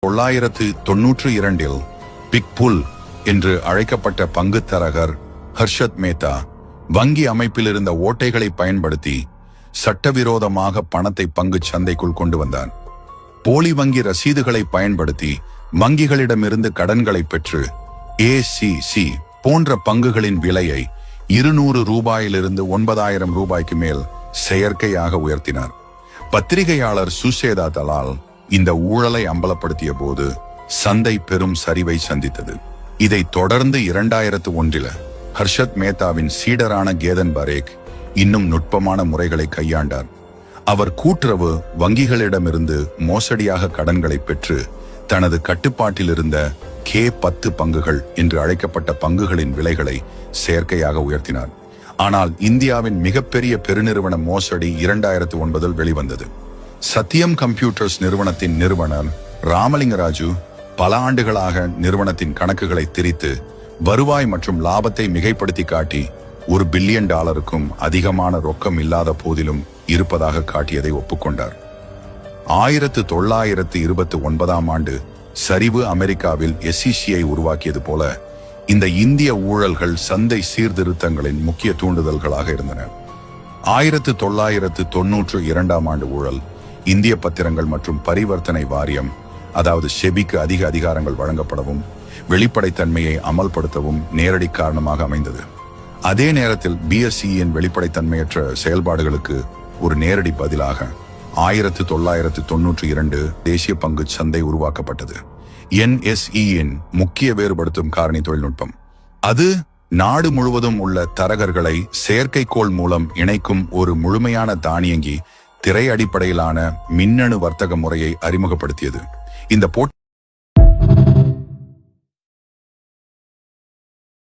1992 big புல் என்று அழைக்கப்பட்ட பங்குத்தரகர் ஹர்ஷத் மேத்தா வங்கி அமைப்பில் இருந்த ஓட்டைகளை பயன்படுத்தி சட்டவிரோதமாக பணத்தை பங்கு சந்தைக்குள் கொண்டு வந்தார். போலி வங்கி ரசீதுகளை பயன்படுத்தி வங்கிகளிடமிருந்து கடன்களை பெற்று ACC போன்ற பங்குகளின் விலையை 200 ரூபாயிலிருந்து 9,000 ரூபாய்க்கு மேல் செயற்கையாக உயர்த்தினார். பத்திரிகையாளர் சுஷேதா தலால் இந்த ஊழலை அம்பலப்படுத்திய போது சந்தை பெரும் சரிவை சந்தித்தது. இதை தொடர்ந்து 2001 ஹர்ஷத் மேத்தாவின் சீடரான கேதன் பரேக் இன்னும் நுட்பமான முறைகளை கையாண்டார். அவர் கூட்டுறவு வங்கிகளிடமிருந்து மோசடியாக கடன்களை பெற்று தனது கட்டுப்பாட்டில் இருந்த K10 பங்குகள் என்று அழைக்கப்பட்ட பங்குகளின் விலைகளை செயற்கையாக உயர்த்தினார். ஆனால் இந்தியாவின் மிகப்பெரிய பெருநிறுவன மோசடி 2009 வெளிவந்தது. சத்யம் கம்ப்யூட்டர்ஸ் நிறுவனத்தின் நிறுவனர் ராமலிங்கராஜு பல ஆண்டுகளாக நிறுவனத்தின் கணக்குகளை திரித்து வருவாய் மற்றும் லாபத்தை மிகைப்படுத்தி காட்டி $1 பில்லியன் அதிகமான ரொக்கம் இல்லாத போதிலும் இருப்பதாக காட்டியதை ஒப்புக்கொண்டார். 1929 ஆண்டு சரிவு அமெரிக்காவில் SEC-ஐ உருவாக்கியது போல இந்த இந்திய ஊழல்கள் சந்தை சீர்திருத்தங்களின் முக்கிய தூண்டுதல்களாக இருந்தன. 1992 ஆண்டு ஊழல் இந்திய பத்திரங்கள் மற்றும் பரிவர்த்தனை வாரியம் அதாவது செபிக்கு அதிக அதிகாரங்கள் வழங்கப்படவும் வெளிப்படைத்தன்மையை அமல்படுத்தவும் நேரடி காரணமாக அமைந்தது. அதே நேரத்தில் BSE-யின் வெளிப்படைத்தன்மையற்ற செயல்பாடுகளுக்கு ஒரு நேரடி பதிலாக 1992 தேசிய பங்கு சந்தை உருவாக்கப்பட்டது. NSE-யின் முக்கிய வேறுபடுத்தும் காரணி தொழில்நுட்பம். அது நாடு முழுவதும் உள்ள தரகர்களை செயற்கைக்கோள் மூலம் இணைக்கும் ஒரு முழுமையான தானியங்கி திரை அடிப்படையிலான மின்னணு வர்த்தக முறையை அறிமுகப்படுத்தியது. இந்த